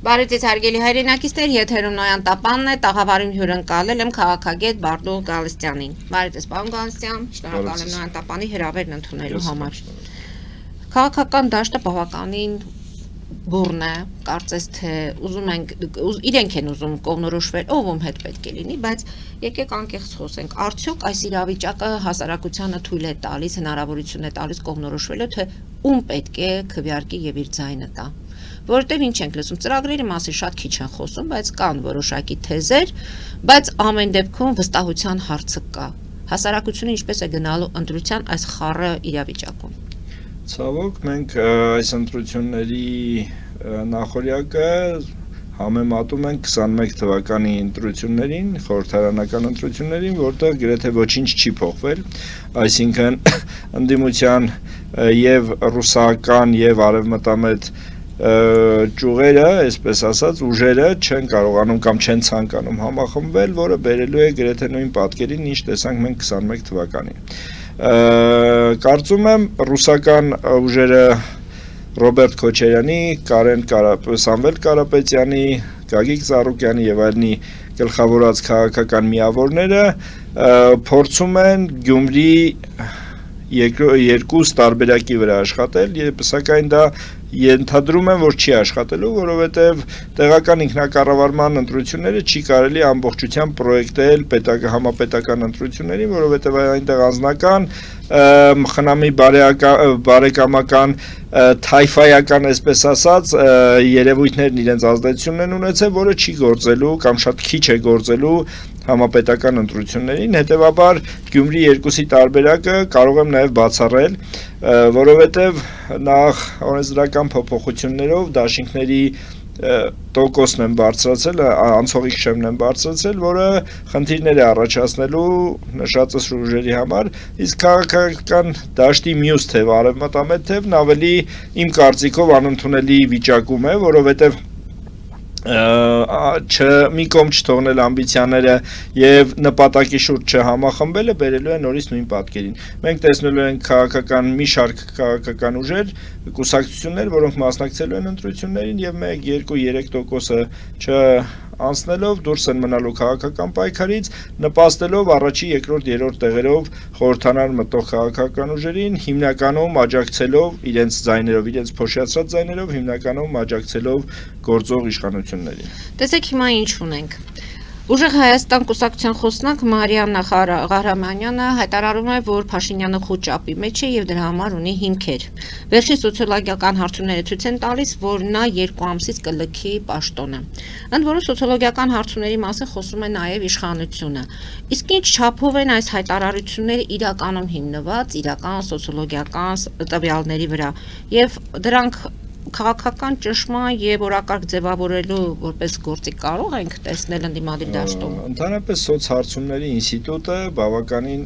Բարի ձեզ հարգելի հայրենակիցներ, եթերում Նոյան Տապանն է, տաղավարին հյուրընկալել եմ քաղաքագետ Բարդու Գալստյանին։ Բարի ձեզ, պարոն Գալստյան, շնորհակալ եմ Նոյան Տապանի հրավերն ընդունելու համար։ Քաղաքական դաշտը բավականին բուրն է, կարծես թե իրենք են ուզում կողմնորոշվել, ում հետ պետք է լինի, բայց եկեք անկեղծ խոսենք, արդյոք այս իրավիճակը հասարակությանը թույլ է տալիս, հնարավորություն է տալիս կողմնորոշվելու, թե ում պետք է քվեարկի եւ իր ձայնը տա։ Որովհետև ինչ ենք լսում, ծրագրերի մասին շատ քիչ են խոսում, բայց կան որոշակի թեզեր, բայց ամեն դեպքում վստահության հարցը կա։ Հասարակությունը ինչպես է գնալու ընտրության այս խառը իրավիճակում։ Ցավոք, մենք այս ընտրությունների նախօրյակը համեմատում ենք 21 թվականի ընտրություններին, խորհրդարանական ընտրություններին, որտեղ գրեթե ոչինչ չի փոխվել, այսինքն ընդդիմության եւ ռուսական եւ արևմտամետ ճյուղերը, այսպես ասած, ուժերը չեն կարողանում կամ չեն ցանկանում համախմբվել, որը բերելու է գրեթե նույն պատկերին, ինչ տեսանք մենք 21 թվականին։ Կարծում եմ ռուսական ուժերը Ռոբերտ Քոչարյանի, Սամվել Կարապետյանի, Գագիկ Ծառուկյանի եւ այլնի գլխավորած քաղաքական միավորները փորձում են Գյումրի երկու տարբերակի վրա աշխատել, սակայն դա ենթադրում եմ, որ չի աշխատելու, որովհետև տեղական ինքնակառավարման ընտրությունները չի կարելի ամբողջությամբ պրոյեկտել համապետական ընտրություններին, որովհետև այնտեղ անձնական, խնամի բարեկամական, թայֆայական, այսպես ասած, երևույթներն իրենց ազդեցությունն են ունեցել, որը չի գործելու կամ շատ քիչ է գործելու համապետական ընտրություններին, հետևաբար Գյումրի երկուսի տարբերակը կարող եմ նաև բացառել, որովհետև նախ օրենսդրական փոփոխություններով դաշինքների տոկոսն են բարձրացել, անցողիկ շեմն են բարձրացել, որը խնդիրներ է առաջացնելու նշածս ուժերի համար, իսկ քաղաքական դաշտի մյուս թևը, արևմտամետ թևն ավելի իմ կարծիքով անընդունելի վիճակում է, որովհետև մի կողմ չթողնել ամբիցիաները եւ նպատակի շուրջ չհամախմբելը բերելու է նորից նույն պատկերին։ Մենք տեսնելու ենք քաղաքական մի շարք քաղաքական ուժեր, կուսակցություններ, որոնք մասնակցելու են ընտրություններին եւ 1-2-3% չանցնելով դուրս են մնալու քաղաքական պայքարից, նպաստելով առաջի, երկրորդ, երրորդ տեղերով խորհրդանար մտող քաղաքական ուժերին, հիմնականում աջակցելով իրենց ձայներով, իրենց փոշիացած ձայներով, հիմնականում աջակցելով գործող իշխանություններին։ Տեսեք հիմա ինչ ունենք։ Ուժեղ Հայաստան կուսակցության խոսնակ Մարիաննա Ղահրամանյանը հայտարարում է, որ Փաշինյանը խուճ ճապի մեջ է եւ դրա համար ունի հիմքեր։ Վերջին սոցիոլոգիական հարցումները ցույց են տալիս, որ նա 2 ամսից կլքի պաշտոնը։ Ընդ որում սոցիոլոգիական հարցումների մասին խոսում է նաեւ իշխանությունը։ Իսկ ինչ չափով են այս հայտարարությունները իրականում հիմնված իրական սոցիոլոգիական տվյալների վրա եւ դրանք քաղաքական ճշմարտ եւ օրակարգ ձևավորելու որպես գործի կարող ենք տեսնել ընդդիմադիր դաշտում։ Ընդհանրապես սոցհարցումների ինստիտուտը բավականին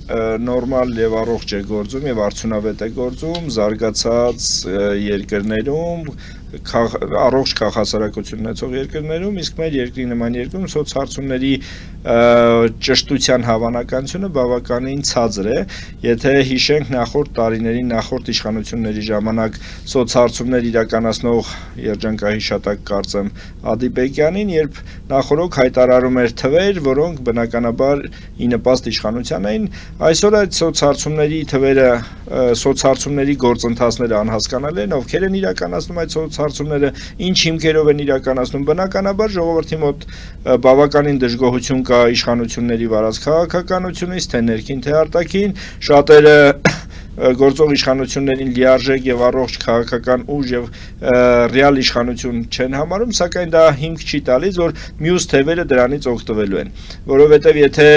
նորմալ եւ առողջ է գործում եւ արդյունավետ է գործում զարգացած երկրներում, առողջ քաղաքասարակություն ունեցող երկրներում, իսկ մեր երկրի նման երկրում սոցհարցումների ճշտության հավանականությունը բավականին ցածր է։ Եթե հիշենք նախորդ տարիներին, նախորդ իշխանությունների ժամանակ սոցհարցումներ իրականացնող երջանկահիշատակ կարծեմ Ադիբեկյանին, երբ նախորոք հայտարարում էր թվեր, որոնք բնականաբար ի նպաստ իշխանության էին, այսօր այդ սոցհարցումների թվերը, սոցհարցումների գործընթացները անհասկանալի են, ովքեր են իրականացնում այդ սոցհարցումները, ինչ հիմքերով են իրականացնում, բնականաբար ժողովրդի մոտ բավականին դժգոհություն կա իշխանությունների վարած քաղաքականությունից, թե ներքին, թե արտաքին, շատերը գործող իշխանություններին լիարժեք եւ առողջ քաղաքական ուժ եւ ռեալ իշխանություն չեն համարում, սակայն դա հիմք չի տալիս, որ մյուս թևերը դրանից օգտվելու են, որովհետեւ եթե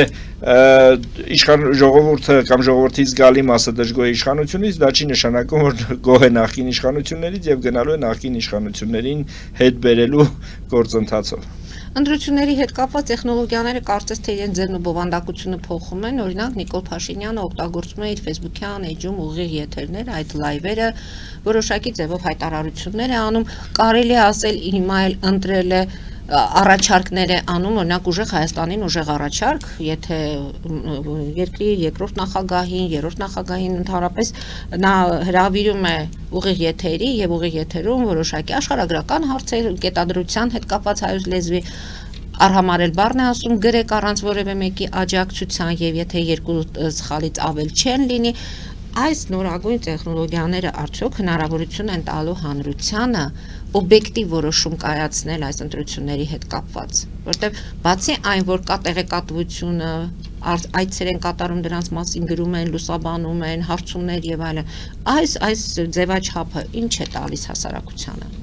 ժողովուրդը կամ ժողովրդի զգալի մասը դժգոհ է իշխանությունից, դա չի նշանակում, որ գոհ է նախկին իշխանություններից եւ գնալու է նախկին իշխանություններին հետ բերելու գործընթացով։ Ընտրությունների հետ կապված տեխնոլոգիաները կարծես թե իրենց ձևն ու բովանդակությունը փոխում են, օրինակ Նիկոլ Փաշինյանը օգտագործում է իր Facebook-յան էջում ուղիղ եթերներ, այդ լայվերը, որոշակի ձևով հայտարարություններ է անում, կարելի է ասել հիմա էլ ընտրել է առաջարկներ է անում, օրինակ ուժեղ Հայաստանին ուժեղ առաջարկ, եթե երկրի երկրորդ նախագահին, երրորդ նախագահին ընդհանրապես նա հրավիրում է ուղիղ եթերի եւ ուղիղ եթերում որոշակի աշխարհագրական հարցեր, կետադրության հետ կապված հայոց լեզվի արհամարել բառն է ասում գրեք առանց որևէ մեկի աջակցության եւ եթե երկու սխալից ավել չեն լինի, այս նորագույն տեխնոլոգիաները արդյոք հնարավորություն են տալու հանրությանը օբյեկտիվ որոշում կայացնել այս ընտրությունների հետ կապված, որտեղ բացի այն, որ կա տեղեկատվությունը, այցեր են կատարում դրանց մասին գրում են, լուսաբանում են, հարցումներ եւ այլն, այս ձևաչափը ինչ է տալիս հասարակությանը։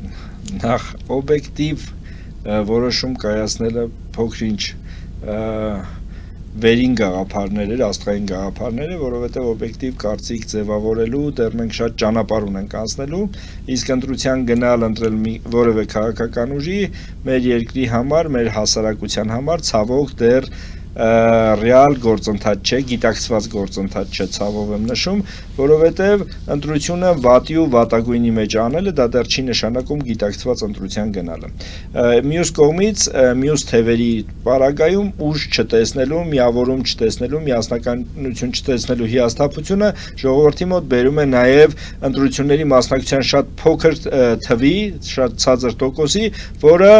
Նախ օբյեկտիվ որոշում կայացնելը փոքր-ինչ վերին գաղափարներ էր, աստղային գաղափարներ է, որովհետև օբյեկտիվ կարծիք ձևավորելու դեռ մենք շատ ճանապարհ ունենք անցնելու, իսկ ընտրության գնալ ընտրել որևէ քաղաքական ուժի մեր երկրի համար, մեր հասարակության համար ցավոք դեռ ռեալ գործընթաց չէ, գիտակցված գործընթաց չէ, ցավով եմ նշում, որովհետև ընտրությունը վատի ու վատագույնի մեջ անելը դա դեռ չի նշանակում գիտակցված ընտրության գնալը։ Մյուս կողմից, մյուս թևերի պարագայում ուժ չտեսնելու, միավորում չտեսնելու, միասնականություն չտեսնելու հիասթափությունը ժողովրդի մոտ բերում է նաև ընտրությունների մասնակցության շատ փոքր թվի, շատ ցածր տոկոսի, որը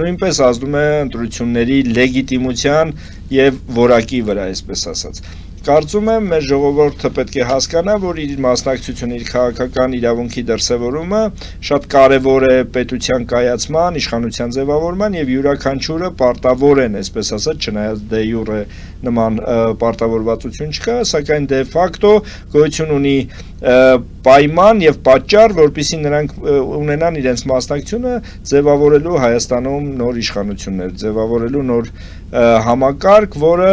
նույնպես ազդում է ընտրությունների լեգիտիմության եւ որակի վրա, այսպես ասած։ Կարծում եմ մեր ժողովուրդը պետք է հասկանա, որ իր մասնակցությունը, իր քաղաքական իրավունքի դրսևորումը շատ կարևոր է պետության կայացման, իշխանության ձևավորման եւ յուրաքանչյուրը պարտավոր են, այսպես ասած, չնայած դե յուրե նման պարտավորվածություն չկա, սակայն դե ֆակտո գոյություն ունի պայման եւ պատճառ, որպեսզի նրանք ունենան իրենց մասնակցությունը ձևավորելու Հայաստանում նոր իշխանություններ, ձևավորելու նոր համակարգ, որը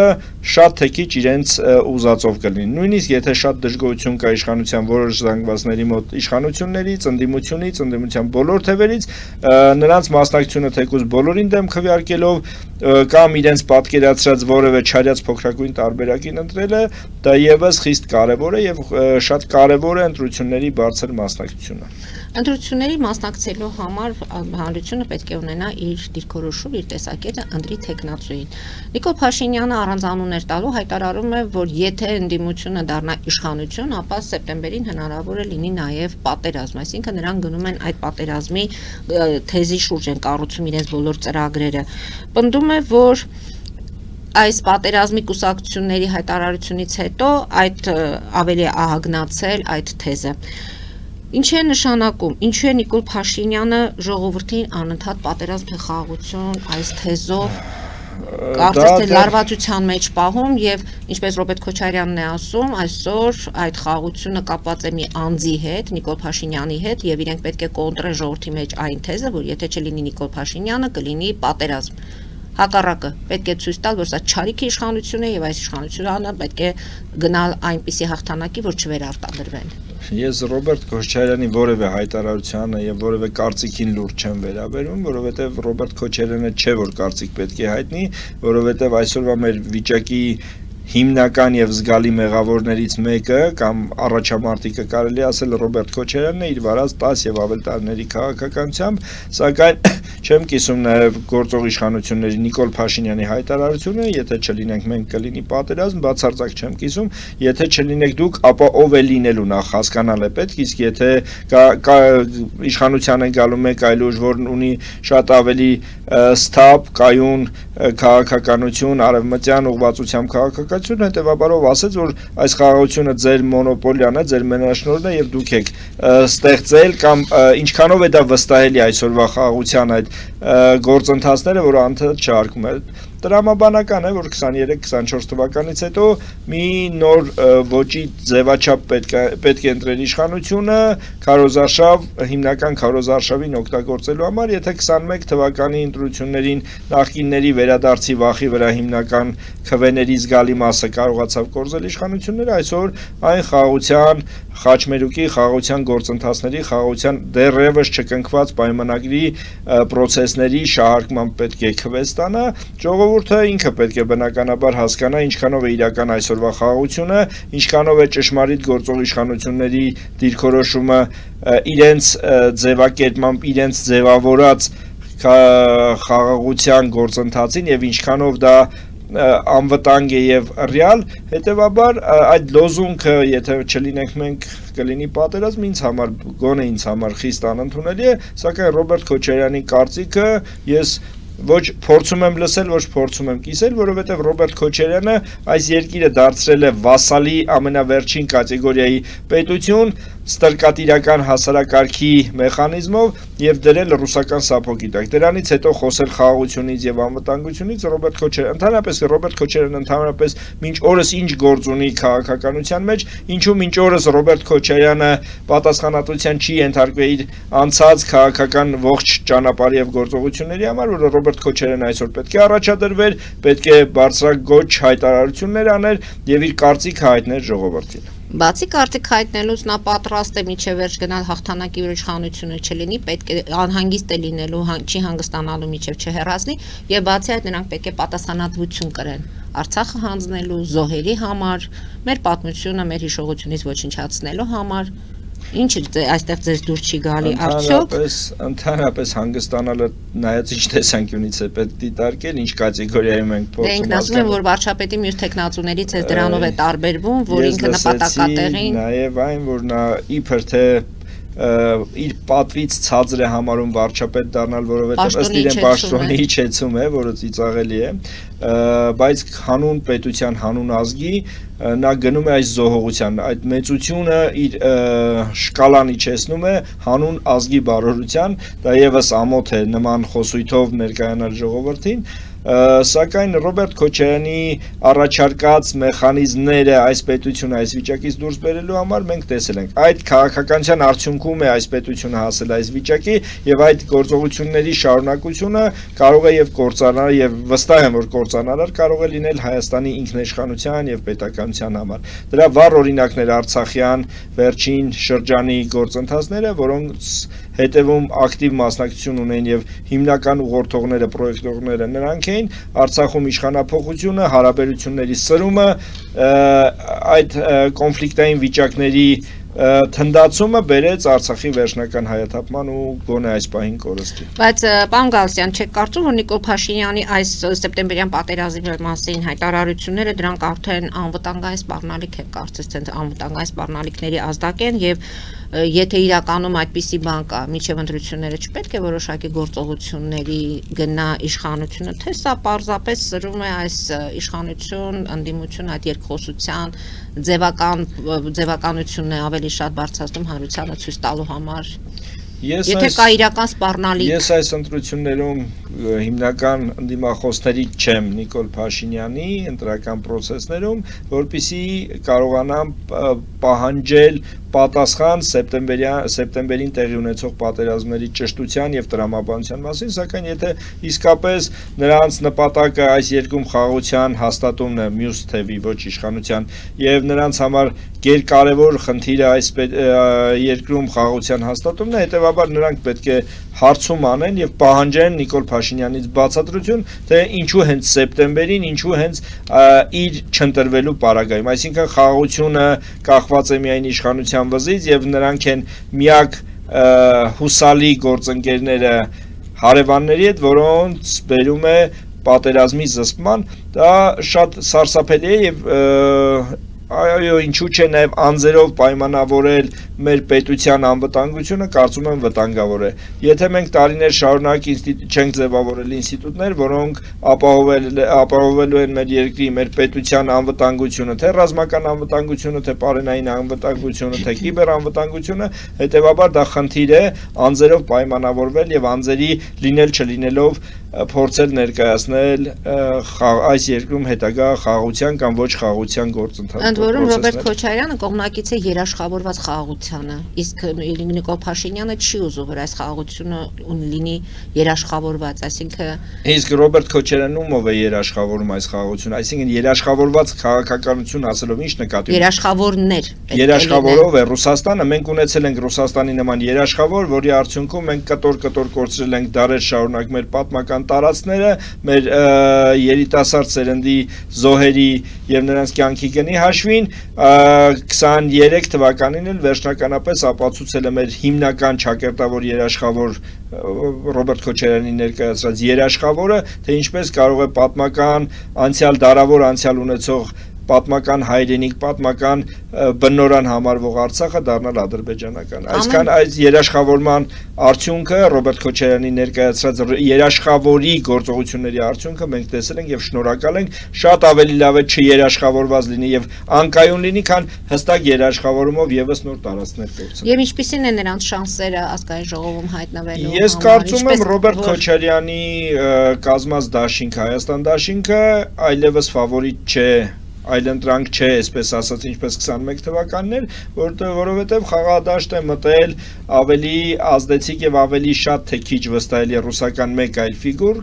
շատ թե քիչ իրենց ուզածով կլինի։ Նույնիսկ եթե շատ դժգոհություն կա իշխանության որոշ զանգվածների մոտ իշխանություններից, ընդդիմությունից, ընդդիմության բոլոր թևերից, նրանց մասնակցությունը թեկուզ բոլորին դեմ քվեարկելով կամ իրենց պատկերացրած որևէ չարյաց փոքրագույն տարբերակին ընտրելը, դա եւս խիստ կարեւոր է եւ շատ կարեւոր է ընտրությունների բարձր մասնակցությունը։ Ընտրությունների մասնակցելու համար հանրությունը պետք է ունենա իր դիրքորոշում, իր տեսակետը ընտրի թեկնածուին։ Նիկոլ Փաշինյանը առանձանուններ տալու հայտարարում է, որ եթե ընդդիմությունը դառնա իշխանություն, ապա սեպտեմբերին հնարավոր է լինի նաև պատերազմ, այսինքն նրանք գնում են այդ պատերազմի թեզի շուրջ են կառուցում իրենց բոլոր ծրագրերը։ Պնդում է, որ այս պատերազմի կուսակցությունների հայտարարությունից հետո այդ ավելի ահագնացել այդ թեզը։ Ինչ է նշանակում, ինչու է Նիկոլ Փաշինյանը ժողովրդին անընդհատ պատերազմ թե խաղաղություն այս թեզով կարծես թե լարվածության մեջ պահում եւ ինչպես Ռոբերտ Քոչարյանն է ասում, այսօր այդ խաղաղությունը կապված է մի անձի հետ, Նիկոլ Փաշինյանի հետ եւ իրենք պետք է կոնտրեն ժողովրդի մեջ այն թեզը, որ եթե չլինի Նիկոլ Փաշինյանը, կլինի պատերազմ։ Հակառակը պետք է ցույց տալ, որ սա չարիքի իշխանություն է եւ այս իշխանությունը պետք է գնալ այնպիսի հաղթանակի, որ չվերարտադրվեն։ Ես Ռոբերտ Քոչարյանի որևէ հայտարարությանը եւ որևէ կարծիքին լուրջ չեմ վերաբերում, որովհետեւ Ռոբերտ Քոչարյանը չէ որ կարծիք պետք է հայտնի, որովհետեւ այսօրվա մեր վիճակի հիմնական եւ զգալի մեղավորներից մեկը կամ առաջամարտիկը կարելի ասել Ռոբերտ Քոչարյանն է իր վարած 10 եւ ավել տարիների քաղաքականությամբ, սակայն չեմ կիսում նաեւ գործող իշխանությունների Նիկոլ Փաշինյանի հայտարարությունը, եթե չլինենք մենք կլինի պատերազմ, բացարձակ չեմ կիսում, եթե չլինեք դուք, ապա ով է լինելու նախ հասկանալ է պետք, իսկ եթե իշխանության է գալու մեկ այլ ուժ, որն ունի շատ ավելի սթափ, կայուն քաղաքականություն, արևմտյան ուղղվածությամբ քաղաքականություն, հետևաբարով ասեց, որ այս խաղաղությունը ձեր մոնոպոլիան է, ձեր մենաշնորհն է եւ դուք եք ստեղծել կամ ինչքանով է դա վստահելի այսօրվա խաղաղության այդ գործընթացները, որը անդադար չհարկում է։ Տրամաբանական է, որ 23-24 թվականից հետո մի նոր ոճի ձևաչափ պետք է ընտրել իշխանությունը քարոզարշավ, հիմնական քարոզարշավին օգտագործելու համար, եթե 21 թվականի ընտրություններին նախկինների վերադարձի վախի վրա հիմնական քվեների զգալի մասը կարողացավ կորզել իշխանությունները, այսօր այն խաղաղության խաչմերուկի խաղաղության գործընթացների, խաղաղության դեռևս չկնքված պայմանագրի process-ների շահարկման պետք է քվե ստանա, ժողովուրդը ինքը պետք է բնականաբար հասկանա ինչքանով է իրական այսօրվա խաղաղությունը, ինչքանով է ճշմարիտ գործող իշխանությունների դիրքորոշումը իրենց ձևակերպմամբ, իրենց ձևավորած խաղաղության գործընթացին եւ ինչքանով դա անվտանգ է եւ ռեալ, հետեւաբար այդ լոզունգը, եթե չլինենք մենք, կլինի պատերազմ, ինձ համար, գոնե ինձ համար խիստ անընդունելի է, սակայն Ռոբերտ Քոչարյանի կարծիքը ես ոչ փորձում եմ լսել, ոչ փորձում եմ կիսել, որովհետև Ռոբերտ Քոչարյանը այս երկիրը դարձրել է վասալի ամենավերջին կատեգորիայի պետություն, ստրկատիրական հասարակարգի մեխանիզմով եւ դրել ռուսական սափոգի տակ։ Դրանից հետո խոսել խաղաղությունից եւ անվտանգությունից Ռոբերտ Քոչարյանը, ընդհանրապես Ռոբերտ Քոչարյանը ընդհանրապես մինչ օրս ինչ գործ ունի քաղաքականության մեջ, ինչու մինչ օրս Ռոբերտ Քոչարյանը պատասխանատվության չի ենթարկվել իր անցած քաղաքական ողջ ճանապարհի եւ գործողությունների համար, որ Ռոբերտ Քոչարյանը այսօր պետք է առաջադրվեր, պետք է բարձրագոչ հայտարարություններ աներ եւ իր կարծիքը հայտներ ժողովրդին։ Բացի կարծիք հայտնելուց նա պատրաստ է միջև վերջ գնալ հաղթանակի ու իշխանությունը չլինի, պետք է անհանգիստ է լինելու, չի հանգստանալու միջև չհեռացնի եւ բացի այդ նրանք պետք է պատասխանատվություն կրեն Արցախը հանձնելու, զոհերի համար, մեր պատմությունը, մեր հիշողությունից ոչնչացնելու համար։ Ինչ այստեղ ձեզ դուր չի գալի արդյոք։ Ընդհանրապես հանգստանալը նայած ինչ տեսանկյունից է պետք դիտարկել, ինչ կատեգորիայում ենք փորձում։ Ինքն ասում եմ, որ վարչապետի մյուս տեխնացուներից է դրանով է տարբերվում, որ ինքը նպատակատեղին։ Նաև այն, որ նա իբր թե իր պատվից ցածր է համարում վարչապետ դառնալ, որովհետև ըստ իրեն պաշտոնի իջեցում է, որը ծիծաղելի է, բայց հանուն պետության, հանուն ազգի նա գնում է այս զոհողության, այդ մեծությունը իր շկալան իջեցնում է հանուն ազգի բարօրության, դա եւս ամոթ է նման խոսույթով ներկայանալ ժողովրդին, սակայն Ռոբերտ Քոչարյանի առաջարկած մեխանիզմները այս պետությունը այս վիճակից դուրս բերելու համար մենք տեսել ենք։ Այդ քաղաքականության արդյունքում է այս պետությունը հասել այս վիճակի եւ այդ գործողությունների շարունակությունը կարող է եւ կործանար եւ վստահ եմ որ կործանարար կարող է լինել Հայաստանի ինքնիշխանության եւ պետականության համար։ Դրա վառ օրինակներ Արցախյան վերջին շրջանի գործընթացները, որոնց հետևում ակտիվ մասնակցություն ունեն եւ հիմնական ուղղորդողները, պրոյեկտորները նրանք էին, Արցախում իշխանափոխությունը, հարաբերությունների սրումը, այդ կոնֆլիկտային վիճակների թնդացումը բերեց Արցախի վերջնական հայաթափման ու գոնե այս պահին կորստի։ Բայց պարոն Գալստյան, չեք կարծում, որ Նիկոլ Փաշինյանի այս սեպտեմբերյան պատերազմի մասին հայտարարությունները դրանք արդեն անվտանգային սպառնալիք են, կարծես թե անվտանգային սպառնալիքների ազդակ են եւ եթե իրականում այդպիսի բան կա, միջև ընտրությունները չպետք է որոշակի գործողությունների գնա իշխանությունը, թե սա պարզապես սրում է այս իշխանություն, ընդդիմություն այդ երկխոսության ձևականությունն է ավելի շատ բարձրացնում հանրությանը ցույց տալու համար։ Եթե կա իրական սպառնալիք։ Ես այս ընտրություններում հիմնական ընդդիմախոսների չեմ Նիկոլ Փաշինյանի ընտրական process-ներում, որպեսզի կարողանամ պահանջել պատասխան սեպտեմբերին տեղի ունեցող պատերազմների ճշտության եւ տրամաբանության մասին, սակայն եթե իսկապես նրանց նպատակը այս երկրում խաղաղության հաստատումն է, մյուս թևի ոչ իշխանության եւ նրանց համար գերկարևոր խնդիրը այս երկրում խաղաղության հաստատումն է, հետեւաբար նրանք պետք է հարցում անեն եւ պահանջեն Նիկոլ Փաշինյանից բացատրություն, թե ինչու հենց սեպտեմբերին, ինչու հենց իր չընտրվելու պարագայում, այսինքն խաղաղությունը կախված է միայն իշխանության վզից եւ նրանք են միակ հուսալի գործընկերները հարևանների հետ, որոնց բերում է պատերազմի զսպման, դա շատ սարսափելի է եւ այո, ինչու՞ չէ նաև անձերով պայմանավորել մեր պետության անվտանգությունը, կարծում եմ վտանգավոր է։ Եթե մենք տարիներ շարունակ չենք ձևավորել ինստիտուտներ, որոնք ապահովելու են մեր երկրի, մեր պետության անվտանգությունը, թե ռազմական անվտանգությունը, թե պարենային անվտանգությունը, թե կիբեր անվտանգությունը, հետեւաբար դա խնդիր է անձերով պայմանավորվել եւ անձերի լինել չլինելով փորձել ներկայացնել այս երկրում հետագա խաղաղության կամ ոչ խաղաղության գործընթաց։ Ընդ որում Ռոբերտ Քոչարյանը կողմնակից է երաշխավորված խաղաղությանը, իսկ Նիկոլ Փաշինյանը չի ուզում, որ այս խաղաղությունը լինի երաշխավորված, այսինքն իսկ Ռոբերտ Քոչարյանն ումով է երաշխավորում այս խաղաղությունը, այսինքն երաշխավորված քաղաքականություն ասելով ինչ նկատի ունի։ Երաշխավորներ։ Երաշխավորով է Ռուսաստանը, մենք ունեցել ենք Ռուսաստանի նման երաշխավոր, որի արդյունքում մենք կտոր կորցրել ենք դարեր շարունակ մեր պատմական քաղաքական տարածքները, մեր երիտասարդ սերնդի զոհերի եւ նրանց կյանքի գնի հաշվին 23 թվականին էլ վերջնականապես ապացուցել է մեր հիմնական ճակերտավոր երաշխավոր Ռոբերտ Քոչարյանի ներկայացրած երաշխավորը, թե ինչպես կարող է պատմական անցյալ դարավոր անցյալ ունեցող պատմական հայրենիք, պատմական բնորան համարվող Արցախը դառնալ ադրբեջանական։ Այսքան այս երաշխավորման արդյունքը Ռոբերտ Քոչարյանի ներկայացրած երաշխավորի գործողությունների արդյունքը մենք տեսել ենք եւ շնորհակալ ենք, շատ ավելի լավ է չերաշխավորված լինի եւ անկայուն լինի, քան հստակ երաշխավորումով եւս նոր տարածքներ կորցնել։ Եվ ինչպիսին են նրանց շանսերը ազգային ժողովում հայտնվելու։ Ես կարծում եմ Ռոբերտ Քոչարյանի կազմած դաշինք Հայաստան դաշինքը այլևս ֆավորիտ չէ, այլընտրանք չէ, այսպես ասած, ինչպես 21 թվականներ, որովհետև խաղադաշտ է մտել ավելի ազդեցիկ եւ ավելի շատ թե քիչ վստահելի ռուսական մեկ այլ ֆիգուր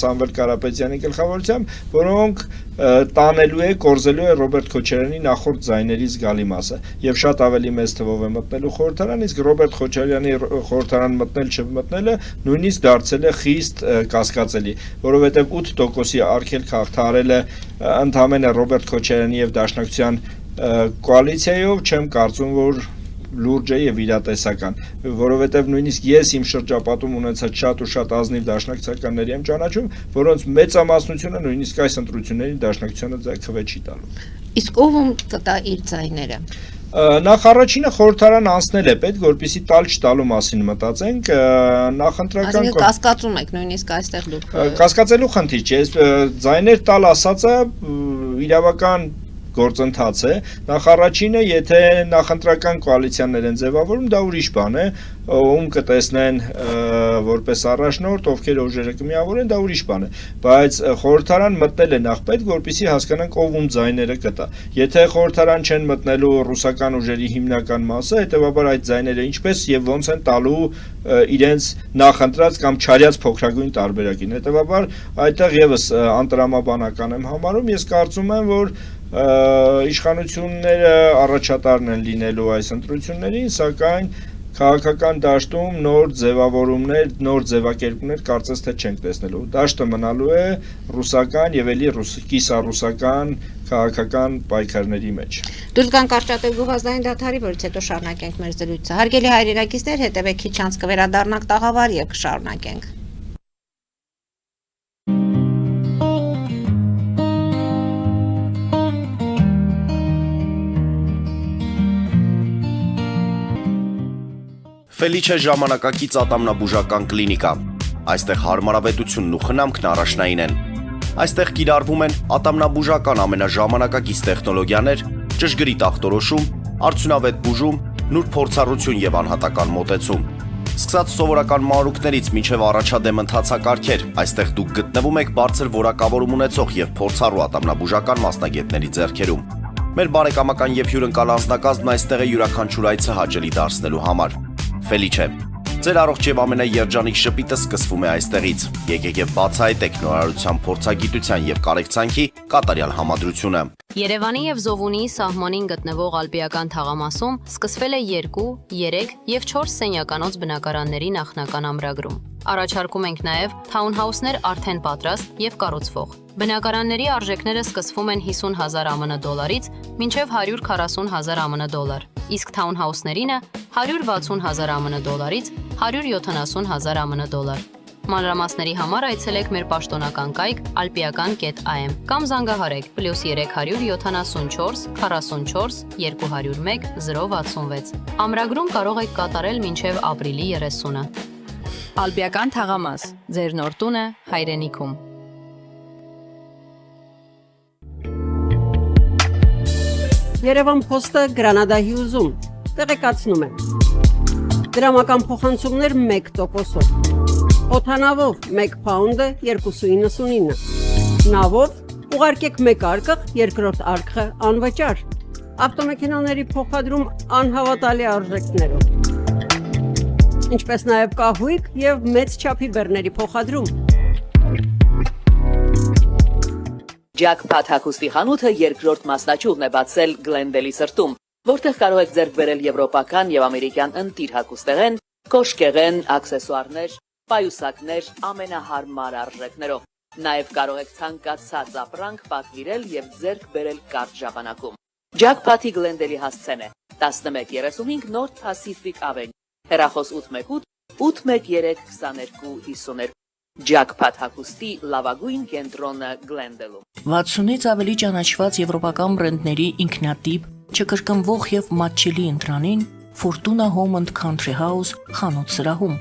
Սամվել Կարապետյանի գլխավորությամբ, որոնք տանելու է, կորզելու է Ռոբերտ Քոչարյանի նախորդ ձայների զգալի մասը եւ շատ ավելի մեծ թվով է մտնելու խորհրդարան, իսկ Ռոբերտ Քոչարյանի խորհրդարան մտնել չմտնելը նույնիսկ դարձել է խիստ կասկածելի, որովհետեւ 8%-ի արգելք հաղթահարել է ընդհանրապես Ռոբերտ Քոչարյանի եւ Դաշնակցության կոալիցիայով, չեմ կարծում, որ լուրջ է եւ իրատեսական, որովհետեւ նույնիսկ ես իմ շրջապատում ունեցած շատ ու շատ ազնիվ դաշնակցականների եմ ճանաչում, որոնց մեծամասնությունը նույնիսկ այս ընտրություններին Դաշնակցությանը քվե չի տալու։ Իսկ ով կտա իր ձայները։ Նախ առաջինը խորհրդարան անցնել է պետք, որպեսզի տալ չտալու մասին մտածենք, նախընտրական կասկածում եք նույնիսկ այստեղ դուք։ Կասկածելու խնդիր չէ, ձայներ տալ ասածը իրավական գործընթաց է, նախ առաջինը, եթե նախընտրական կոալիցիաներ են ձևավորում, դա ուրիշ բան է, ում կտեսնեն որպես առաջնորդ, ովքեր ուժերը կմիավորեն, դա ուրիշ բան է, բայց խորհրդարան մտնել է նախ պետք, որպեսզի հասկանանք ով ում ձայները կտա։ Եթե խորհրդարան չեն մտնելու ռուսական ուժերի հիմնական մասը, հետեւաբար այդ ձայները ինչպես եւ ոնց են տալու իրենց նախընտրած կամ չարյած փոքրագույն տարբերակին։ Հետեւաբար այդտեղ եւս անտրամաբանական եմ համարում, ես կարծում եմ, որ իշխանությունները առաջատարն են լինելու այս ընտրություններին, սակայն քաղաքական դաշտում նոր ձևավորումներ, նոր ձևակերպումներ կարծես թե չենք տեսնելու։ Դաշտը մնալու է ռուսական եւ ելի կիսառուսական քաղաքական պայքարների մեջ։ Դուք կան կարճատև գովազդային դադարի, որից հետո շարունակենք մեր զրույցը։ Հարգելի հայրենակիցներ, հետևեք քիչ անց կվերադառնանք տաղավար եւ կշարունակենք։ Ֆելիչե ժամանակակից ատամնաբուժական կլինիկա։ Այստեղ հարմարավետությունն ու խնամքն առաջնային են։ Այստեղ կիրառվում են ատամնաբուժական ամենաժամանակակից տեխնոլոգիաներ, ճշգրիտ ախտորոշում, արդյունավետ բուժում, նուրբ փորձառություն եւ անհատական մոտեցում։ Սկսած սովորական մանրուքներից մինչև առաջադեմ ընթացակարգեր, այստեղ դուք գտնվում եք բարձր որակավորում ունեցող եւ փորձառու ատամնաբուժական մասնագետների ձեռքերում։ Մեր բարեկամական եւ հյուրընկալ անձնակազմն այստեղ է յուրաքանչյուր այցը հաճելի դարձնելու համար։ Ֆելիչե, ձեր առողջ եւ ամենաերջանիկ շպիտը սկսվում է այստեղից։ Եկեք եւ բացահայտեք նորարարության փորձագիտության եւ կարեկցանքի կատարյալ համադրությունը։ Երևանի եւ Զովունիի սահմանին գտնվող ալպիական թաղամասում սկսվել է 2, 3 եւ 4 սենյականոց բնակարանների նախնական ամրագրում։ Առաջարկում ենք նաեւ թաունհաուսներ արդեն պատրաստ եւ կառուցվող։ Բնակարանների արժեքները սկսվում են 50,000 ԱՄՆ դոլարից մինչև 140,000 ԱՄՆ դոլար, իսկ թաունհաուսներինը 160,000 ԱՄՆ դոլարից 170,000 ԱՄՆ դոլար։ Մանրամասների համար այցելեք մեր պաշտոնական կայք alpiakan.am կամ զանգահարեք +3 174 44 201 066։ Ամրագրում կարող եք կատարել մինչև ապրիլի 30-ը։ Ալպիական թաղամաս, ձեր նոր տունը հայրենիքում։ Երևան փոստը Գրանադայի ուզում, տեղեկացնում եմ։ Դրամական փոխանցումներ 1%-ով։ Օդանավով 1 փաունդը 2.99։ Նավով ուղարկեք 1 արկղ, երկրորդ արկղը անվճար։ Ավտոմեքենաների փոխադրում անհավատալի արժեքներով։ Ինչպես նաև կահույք եւ մեծ չափի բեռների փոխադրում։ Ջակփաթ հագուստի խանութը երկրորդ մասնաճյուղն է բացել Գլենդելի սրտում, որտեղ կարող եք ձեռք բերել եվրոպական եւ ամերիկյան ընտիր հագուստեղեն, կոշկեղեն, աքսեսուարներ պայուսակներ ամենահարմար արժեքներով։ Նաև կարող եք ցանկացած ապրանք պատվիրել եւ ձեռք բերել կարճ ժամանակում։ Jackpot-ի Glendale-ի հասցեն է 1135 North Pacific Avenue, հեռախոս 818 813 2252։ Jackpot հագուստի լավագույն կենտրոնը Glendale-ում։ 60-ից ավելի ճանաչված եվրոպական բրենդների ինքնատիպ, չկրկնվող եւ մատչելի ընտրանին Fortuna Home and Country House խանութ սրահում։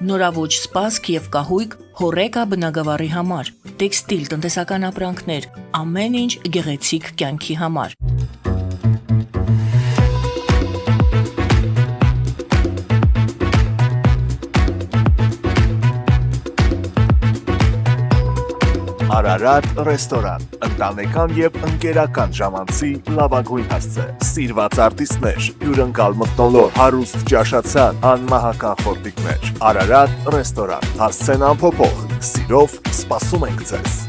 Նորավոճ սպասք եւ կահույք հորեկա բնագավառի համար, տեքստիլ տնտեսական ապրանքներ, ամեն ինչ գեղեցիկ կյանքի համար։ Արարատ ռեստորան, ընտանեկան եւ ընկերական ժամանցի լավագույն հասցե, սիրված արտիստներ, հյուրընկալ մթնոլորտ, հարուստ ճաշացան, անմահական խորտիկներ։ Արարատ ռեստորան, հասցեն անփոփոխ, սիրով սպասում ենք ձեզ։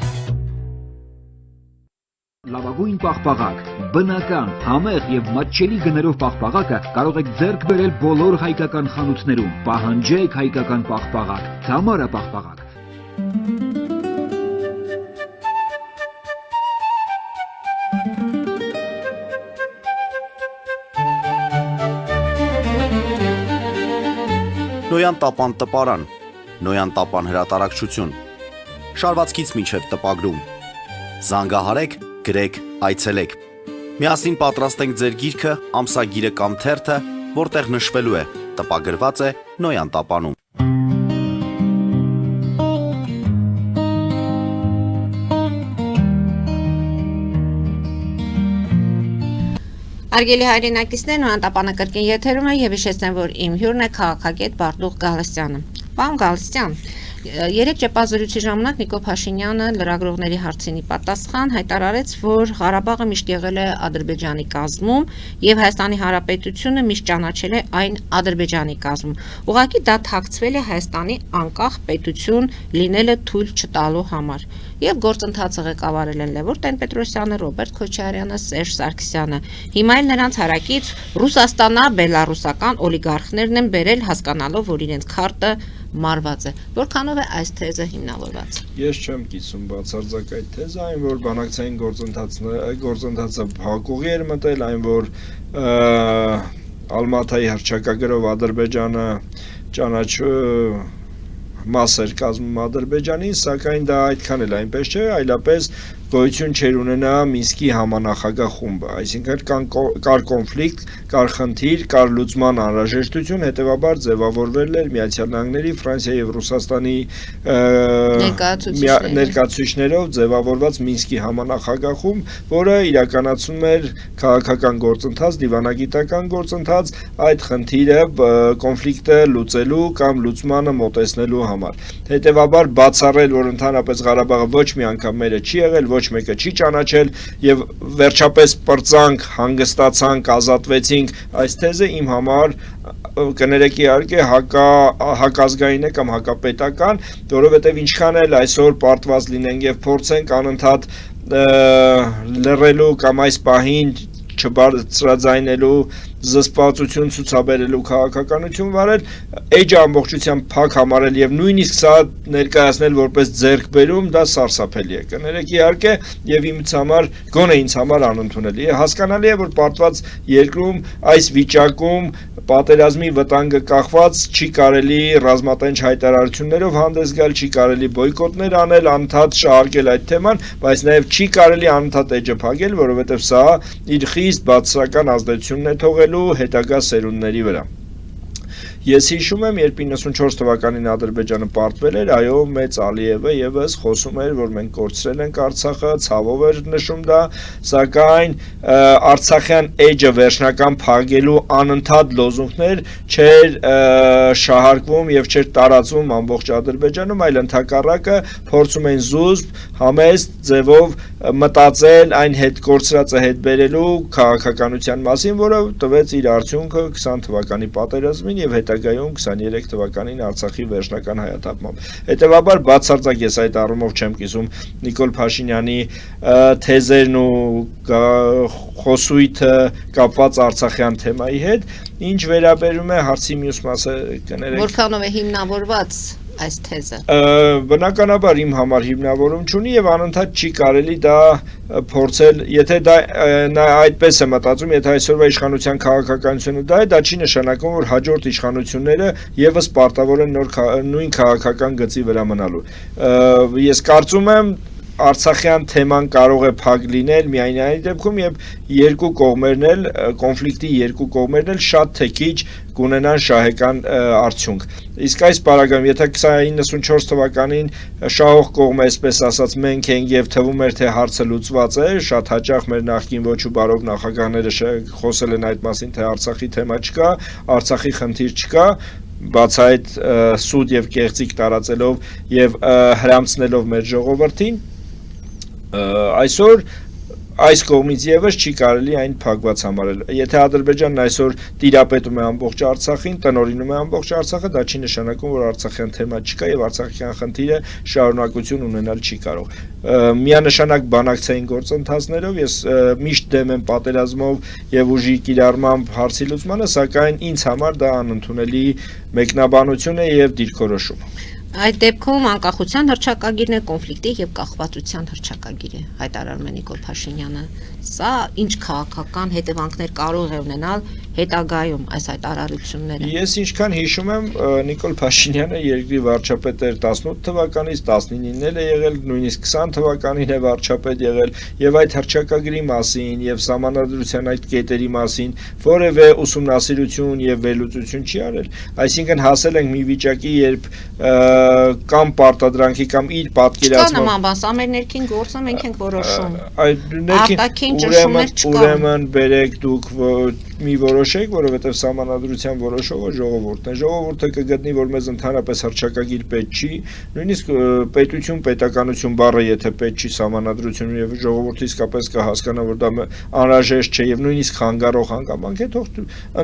Լավագույն պաղպաղակ, բնական, համեղ եւ մատչելի գներով պաղպաղակը կարող եք ձեռք բերել բոլոր հայկական խանութներում։ Պահանջեք հայկական պաղպաղակ, Թամարա պաղպաղակ։ Նոյան տապան տպարան, Նոյան տապան հրատարակչություն, շարվածքից մինչև տպագրում, զանգահարեք, գրեք, այցելեք, միասին պատրաստենք ձեր գիրքը, ամսագիրը կամ թերթը, որտեղ նշվելու է, տպագրված է Նոյան տապանում։ Արգելի հայրենակիցներ, Նոյան տապանը կրկին եթերում է եւ հիշեցնեմ, որ իմ հյուրն է քաղաքագետ Բարդուղ Գալստյանը։ Պարոն Գալստյան, երեք ճեպազրույցի ժամանակ Նիկոլ Փաշինյանը լրագրողների հարցին պատասխան հայտարարեց, որ Ղարաբաղը միշտ եղել է Ադրբեջանի կազմում եւ Հայաստանի Հանրապետությունը միշտ ճանաչել է այն Ադրբեջանի կազմում։ Ուղղակի դա թաքցվել է Հայաստանի անկախ պետություն լինելը թույլ չտալու համար։ Եվ գործընթացը ղեկավարել են Լևոն Տեր-Պետրոսյանը, Ռոբերտ Քոչարյանը, Սերժ Սարգսյանը։ Հիմա էլ նրանց հարակից ռուսաստանա-բելարուսական օլիգարխներն են բերել հասկանալով, որ իրենց քարտը մարված է։ Որքանով է այս թեզը հիմնավորված։ Ես չեմ կիսում բացարձակ այդ թեզը, այն որ բանակցային գործընթացը փակուղի էր մտել, այն որ Ալմաթայի հռչակագրով Ադրբեջանը մաս էր կազմում Ադրբեջանին, սակայն դա այդքան էլ այնպես չէ, այլապես գոյություն չէր ունենա Մինսկի համանախագահ խումբը, այսինքն կար կոնֆլիկտ, կար խնդիր, կար լուծման անհրաժեշտություն, հետևաբար ձևավորվել էր Միացյալ Նահանգների, Ֆրանսիայի եւ Ռուսաստանի ներկայացուցիչներով ձևավորված Մինսկի համանախագահ խումբ, որը իրականացնում էր քաղաքական գործընթաց, դիվանագիտական գործընթաց, այդ խնդիրը կոնֆլիկտը լուծելու կամ լուծմանը մոտեցնելու համար։ Հետևաբար բացառել, որ ընդհանրապես Ղարաբաղը ոչ մի անգամ մերը չի եղել, ոչ մեկը չի ճանաչել եւ վերջապես պրծանք, հանգստացանք, ազատվեցինք, այս թեզը իմ համար կներեք իհարկե հակազգային է կամ հակապետական, որովհետեւ ինչքան էլ այսօր պարտված լինենք եւ փորձենք անընդհատ լռելու կամ այս պահին չբարձրաձայնելու զսպվածություն ցուցաբերելու քաղաքականություն վարել, էջը ամբողջությամբ փակ համարել եւ նույնիսկ սա ներկայացնել որպես ձեռքբերում, դա սարսափելի է։ Կներեք իհարկե եւ ինձ համար, գոնե ինձ համար անընդունելի է։ Հասկանալի է, որ պարտված երկրում այս վիճակում պատերազմի վտանգը կախված չի կարելի ռազմատենչ հայտարարություններով հանդես գալ, չի կարելի բոյկոտներ անել, անընդհատ շահարկել այդ թեման, բայց նաեւ չի կարելի անընդհատ էջը փակել, որովհետեւ սա իր խիստ բացասական ազդեցությունն է թողելու հետագա սերունդների վրա։ Ես հիշում եմ, երբ 94 թվականին Ադրբեջանը պարտվել էր, այո, մեծ Ալիևը եւս խոսում էր, որ մենք կորցրել ենք Արցախը, ցավով էր նշում դա, սակայն Արցախյան էջը վերջնական փակելու անընդհատ լոզունգներ չէր շահարկվում եւ չէր տարածվում ամբողջ Ադրբեջանում, այլ ընդհակառակը փորձում են զուսպ, համեստ ձևով մտածել այն հետ կորցրածը հետ բերելու քաղաքականության մասին, որը տվեց իր արդյունքը 20 թվականի պատերազմին եւ հետագայում 23 թվականին Արցախի վերջնական հայաթափմամբ։ Հետևաբար բացարձակ ես այդ առումով չեմ կիսում Նիկոլ Փաշինյանի թեզերն ու խոսույթը կապված Արցախյան թեմայի հետ, ինչ վերաբերում է հարցի մյուս մասը կներեք։ Որքանով է հիմնավորված այս թեզը։ Բնականաբար իմ համար հիմնավորում չունի եւ անընդհատ չի կարելի դա փորձել, եթե դա այդպես է մտածում, եթե այսօրվա իշխանության քաղաքականությունը դա է, դա չի նշանակում, որ հաջորդ իշխանությունները եւս պարտավոր են նույն քաղաքական գծի վրա մնալու։ Ես կարծում եմ Արցախյան թեման կարող է փակ լինել միայն այն դեպքում, երբ երկու կողմերն էլ կոնֆլիկտի երկու կողմերն էլ շատ թե քիչ կունենան շահեկան արդյունք։ Իսկ այս պարագայում, եթե 1994 թվականին շահող կողմը, այսպես ասած, մենք ենք եւ թվում էր թե հարցը լուծված է, շատ հաճախ մեր նախկին ոչ ու բարով նախագահները խոսել են այդ մասին, թե Արցախի թեմա չկա, Արցախի խնդիր չկա, բաց այդ սուտ եւ կեղծիք տարածելով եւ հրամցնելով մեր ժողովրդին, այսօր այս կողմից եւս չի կարելի այն փակված համարել։ Եթե Ադրբեջանն այսօր տիրապետում է ամբողջ Արցախին, տնօրինում է ամբողջ Արցախը, դա չի նշանակում, որ արցախյան թեմա չկա եւ արցախյան խնդիրը շարունակություն ունենալ չի կարող։ Միանշանակ բանակցային գործընթացներով ես միշտ դեմ եմ պատերազմով եւ ուժի կիրառմամբ հարցի լուծմանը, սակայն ինձ համար դա անընդունելի մեկնաբանություն է եւ դիրքորոշում։ Այդ դեպքում անկախության հռչակագիրն է, կոնֆլիկտի եւ կախվածության հռչակագիրը, հայտարարում է Նիկոլ Փաշինյանը։ Սա ինչ քաղաքական հետևանքներ կարող է ունենալ հետագայում այս հայտարարությունները։ Ես ինչքան հիշում եմ, Նիկոլ Փաշինյանը երկրի վարչապետ էր 18 թվականից, 19-ին էլ է եղել, նույնիսկ 20 թվականին է վարչապետ եղել, եւ այդ հռչակագրի մասին եւ սահմանադրության այդ կետերի մասին որևէ ուսումնասիրություն եւ վերլուծություն չի արել։ Այսինքն հասել ենք մի վիճակի, երբ կամ պարտադրանքի կամ իր պատկերացմամբ Չկա նման բան, սա մեր ներքին գործը մենք ենք որոշում։ Արտաքին ճնշումներ չկան։ Ուրեմն բերեք դուք մի որոշեք, որովհետև սահմանադրության որոշողը ժողովուրդն է։ Ժողովուրդը կգտնի, որ մեզ ընդհանրապես հռչակագիր պետք չի, նույնիսկ պետություն, պետականություն բառը եթե պետք չի սահմանադրությունում եւ ժողովուրդը իսկապես կհասկանա, որ դա անհրաժեշտ չէ եւ նույնիսկ խանգարող հանգամանք է, թող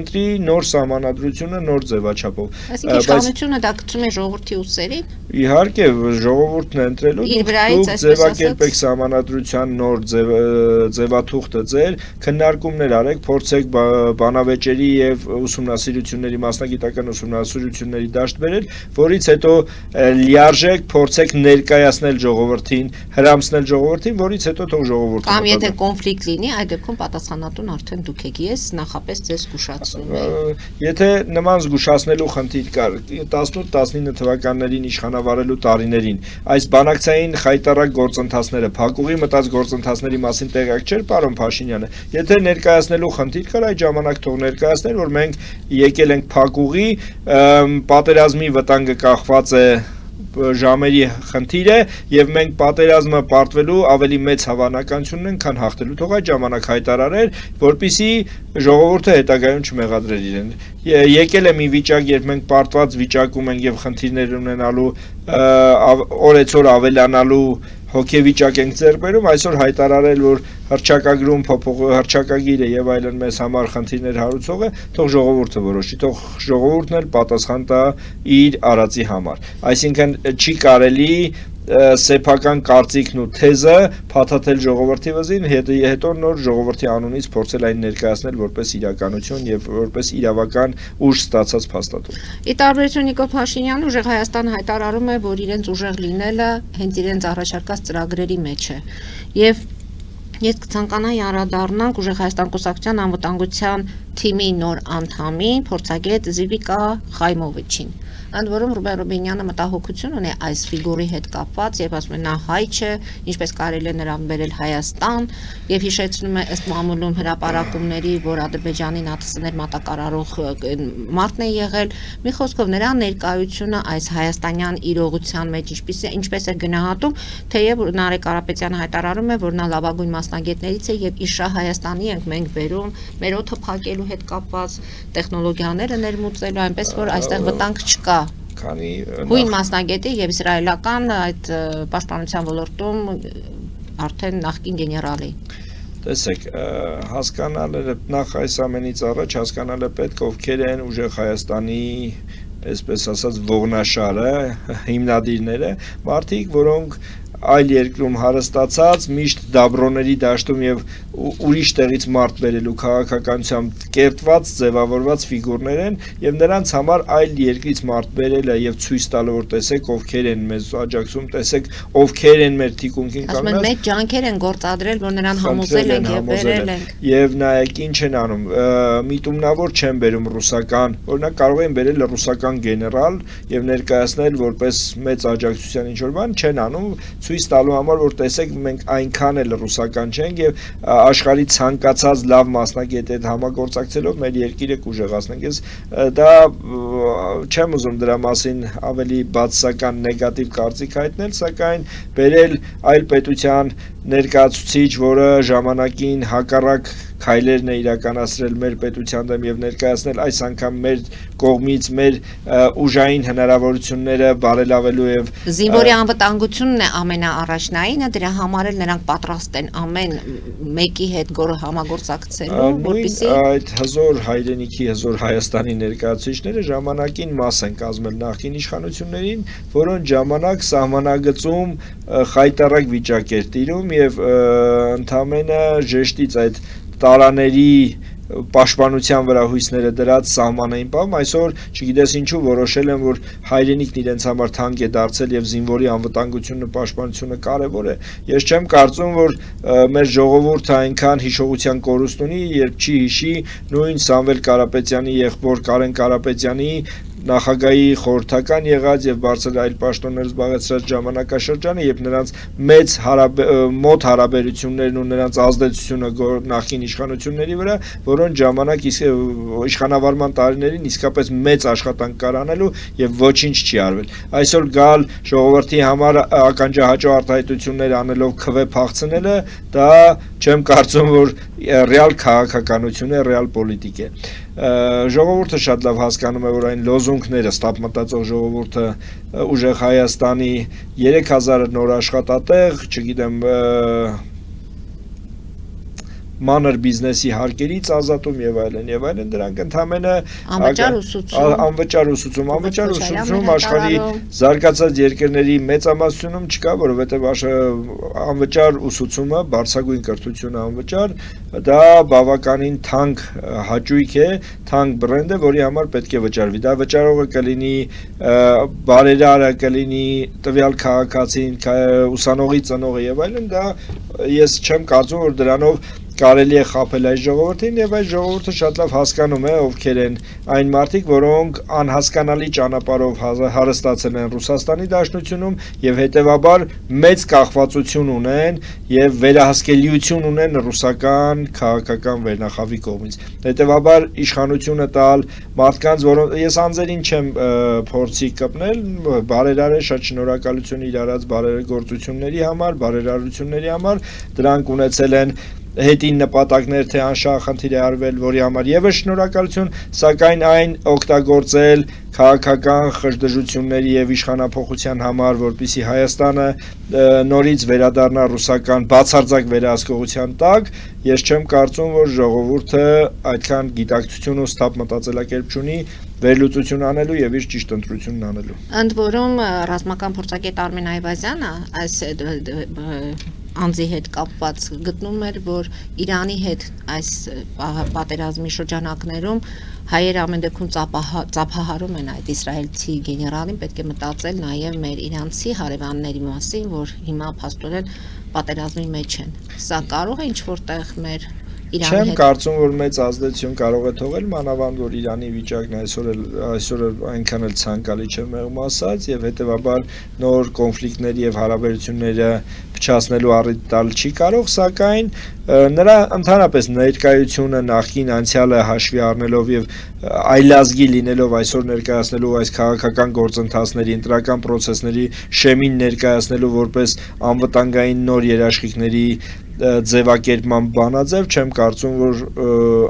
ընտրի նոր սահմանադրությունը նոր ձևաչափով։ Այսինքն իշխանությունը դա գցում է ժողովրդի ուսերին։ Իհարկե, ժողովուրդն է ընտրելու, դուք ձևակերպեք սահմանադրության նոր ձևաթուղթը ձեր, քննարկումներ արեք, փորձեք բանավեճերի եւ ուսումնասիրությունների մասնագիտական ուսումնասիրությունների դաշտ բերել, որից հետո լիարժեք փորձեք ներկայացնել ժողովրդին, հրամցնել ժողովրդին, որից հետո թող ժողովուրդը կամ եթե կոնֆլիկտ լինի, այդ դեպքում պատասխանատուն արդեն դուք եք, ես նախապես ձեզ զգուշացնում եմ։ Եթե նման զգուշացնելու խնդիր կար 18-19 թվականներին իշխանավարելու տարիներին, այս բանակցային խայտառակ գործընթացները, փակուղի մտած գործընթացների մասին տեղյակ չէր պարոն Փաշինյանը։ Եթե ներկայացնելու խնդիր կար, այդ ժամանակ թող ներկայացներ, որ մենք եկել ենք փակուղի, պատերազմի վտանգը կախված է ժամերի խնդիր է եւ մենք պատերազմը պարտվելու ավելի մեծ հավանականություն ունենք, քան հաղթելու։ Թող այդ ժամանակ հայտարարեր, որպիսի ժողովուրդը հետագայում չմեղադրեր իրեն։ Եկել է մի վիճակ, երբ մենք պարտված վիճակում ենք եւ խնդիրներ ունենալու, օրեցօր ավելանալու հոգեվիճակ ենք ձեռք բերում, այսօր հայտարարել, որ հռչակագրում հռչակագիրը եւ այլն մեզ համար խնդիրներ հարուցող է, թող ժողովուրդը որոշի, թող ժողովուրդն էլ պատասխան տա իր արածի համար։ Այսինքն չի կարելի սեփական կարծիքն ու թեզը փաթաթել ժողովրդի վզին, հետո նոր ժողովրդի անունից փորձել այն ներկայացնել որպես իրականություն եւ որպես իրավական ուժ ստացած փաստաթուղթ։ Ի տարբերություն Նիկոլ Փաշինյանը, ուժեղ Հայաստանը հայտարարում է, որ իրենց ուժեղ լինելը հենց իրենց առաջարկած ծրագրերի մեջ է։ Եվ ես կցանկանայի անդրադառնալ ուժեղ Հայաստան կուսակցության անվտանգության թիմի նոր անդամին, փորձագետ Զիվիկա Խայմովիչին։ Ընդ որում Ռուբեն Ռուբինյանը մտահոգություն ունի այս ֆիգուրի հետ կապված, եւ ասում է նա հայ չէ, ինչպես կարելի է նրան բերել Հայաստան, եւ հիշեցնում է ըստ մամուլում հրապարակումների, որ Ադրբեջանի ՆԱՏՕ-ներ մատակարարող մարդն է եղել։ Մի խոսքով նրա ներկայությունը այս հայաստանյան իրողության մեջ ինչպես է գնահատում, թեև Նարեկ Կարապետյանը հայտարարում է, որ նա լավագույն մասնագետներից է եւ իշա Հայաստանի ենք մենք բերում, մեր օդը փակելու հետ կապված տեխնոլոգիաները ներմուծելու, այնպես որ այստեղ վտանգ չկա։ Հույն մասնագետի եւ իսրայելական այդ պաշտպանության ոլորտում արդեն նախկին գեներալի։ Տեսեք, հասկանալը նախ այս ամենից առաջ հասկանալը պետք ովքեր են ուժեղ Հայաստանի, այսպես ասած, ողնաշարը, հիմնադիրները, մարդիկ, որոնք այլ երկրում հարստացած միշտ դաբրոների դաշտում եւ ուրիշ տեղից մարդ բերելու քաղաքականությամբ կերտված ձևավորված ֆիգուրներ են եւ նրանց համար այլ երկրից մարդ բերելը եւ ցույց տալը որ տեսեք ովքեր են մեզ աջակցում, տեսեք ովքեր են մեր թիկունքին կանգնած։ Ասում են մեծ ջանքեր են գործադրել, որ նրան համոզել են եւ բերել են։ Եվ նայեք ինչ են անում, միտումնավոր չեն բերում ռուսական, օրինակ կարող են բերել ռուսական գեներալ եւ ներկայացնել որպես մեծ աջակցության ինչ-որ բան, չեն անում, ցույց տալու համար որ տեսեք մենք այնքան էլ ռուսական չենք եւ աշխարհի ցանկացած լավ մասնագետ հետ համագործակցելով մեր երկիրը կուժեղացնենք։ Ես դա չեմ ուզում դրա մասին ավելի բացասական նեգատիվ կարծիք հայտնել, սակայն բերել այլ պետության ներկայացուցիչ, որը ժամանակին հակառակ քայլերն է իրականացրել մեր պետության դեմ եւ ներկայացնել այս անգամ մեր կողմից մեր ուժային հնարավորությունները բարելավելու եւ զինվորի անվտանգությունն է ամենաառաջնայինը, դրա համար էլ նրանք պատրաստ են ամեն մեկի հետ համագործակցելու, որպեսզի այդ հզոր հայրենիքի, հզոր Հայաստանի ներկայացուցիչները ժամանակին մաս են կազմել նախկին իշխանություններին, որոնց ժամանակ սահմանագծում խայտառակ վիճակ էր տիրում եւ ընդամենը ժեշտից այդ տարաների պաշտպանության վրա հույսները դրած սահման էին պահում, այսօր չգիտես ինչու որոշել են, որ հայրենիքն իրենց համար թանկ է դարձել եւ զինվորի անվտանգությունը, պաշտպանությունը կարեւոր է։ Ես չեմ կարծում, որ մեր ժողովուրդը այնքան հիշողության կորուստ ունի, երբ չի հիշի նույն Սամվել Կարապետյանի եղբոր Կարեն Կարապետյանի նախագահի խորհրդական եղած եւ բարձր այլ պաշտոններ զբաղեցրած ժամանակաշրջանը, երբ նրանց մեծ մոտ հարաբերություններն ու նրանց ազդեցությունը նախկին իշխանությունների վրա, որոնց ժամանակ իշխանավարման տարիներին իսկապես մեծ աշխատանք կար անելու եւ ոչինչ չի արվել։ Այսօր գալ ժողովրդի համար ականջահաճո արտահայտություններ անելով քվե փախցնելը, դա չեմ կարծում, որ ռեալ քաղաքականություն է, ռեալ պոլիտիկ է։ Ժողովուրդը շատ լավ հասկանում է, որ այն լոզունգները ստապ մտածող ժողովուրդը ուժեղ Հայաստանի 3000 նոր աշխատատեղ, չգիտեմ, մանր բիզնեսի հարկերից ազատում եւ այլն, դրանք ընդհանրապես անվճար ուսուցում աշխարհի զարգացած երկրների մեծամասնությունում չկա, որովհետեւ անվճար ուսուցումը, բարձրագույն կրթությունը անվճար, դա բավականին թանկ հաճույք է, թանկ բրենդ է, որի համար պետք է վճարվի։ Դա վճարողը կլինի բարերարը, կլինի տվյալ քաղաքացին, ուսանողի ծնողը եւ այլն, դա ես չեմ կարծում, որ դրանով կարելի է խաբել այս ժողովրդին եւ այս ժողովուրդը շատ լավ հասկանում է ովքեր են այն մարդիկ, որոնք անհասկանալի ճանապարհով հարստացել են Ռուսաստանի Դաշնությունում եւ հետեւաբար մեծ կախվածություն ունեն եւ վերահսկելիություն ունեն ռուսական քաղաքական վերնախավի կողմից։ Հետեւաբար իշխանությունը տալ մարդկանց, որոնց ես անձերին չեմ փորձի կպնել, բարերար է, շատ շնորհակալություն իր արած բարերգործությունների համար, բարերարությունների համար, դրանք ունեցել են հետին նպատակներ, թե անշահ խնդիր է արվել, որի համար եւս շնորհակալություն, սակայն այն օգտագործել քաղաքական խժդժությունների եւ իշխանափոխության համար, որպեսզի Հայաստանը նորից վերադառնա ռուսական բացարձակ վերահսկողության տակ, ես չեմ կարծում, որ ժողովուրդը այդքան գիտակցություն ու ստապ մտածելակերպ չունի վերլուծություն անելու եւ իր ճիշտ ընտրությունն անելու։ Ընդ որում ռազմական փորձագետ Արմեն Այվազյանը այս անձի հետ կապված գտնում էր, որ Իրանի հետ այս պատերազմի շրջանակներում հայերը ամեն դեպքում ծափահարում են այդ իսրայելցի գեներալին, պետք է մտածել նաև մեր իրանցի հարևանների մասին, որ հիմա փաստորեն պատերազմի մեջ են։ Սա կարող է ինչ-որտեղ մեր Իրանի հետ։ Չեմ կարծում, որ մեծ ազդեցություն կարող է թողել, մանավանդ որ Իրանի վիճակն այսօր այնքան էլ ցանկալի չէ մեղմ ասած եւ հետեւաբար նոր կոնֆլիկտների եւ հարաբերությունները փչացնելու առիթ տալ չի կարող, սակայն նրա ընդհանրապես ներկայությունը նախկին անցյալը հաշվի առնելով եւ այլազգի լինելով այսօր ներկայացնելու այս քաղաքական գործընթացների, ընտրական process-ների շեմին ներկայացնելու որպես անվտանգային նոր երաշխիքների ձևակերպման բանաձև, չեմ կարծում, որ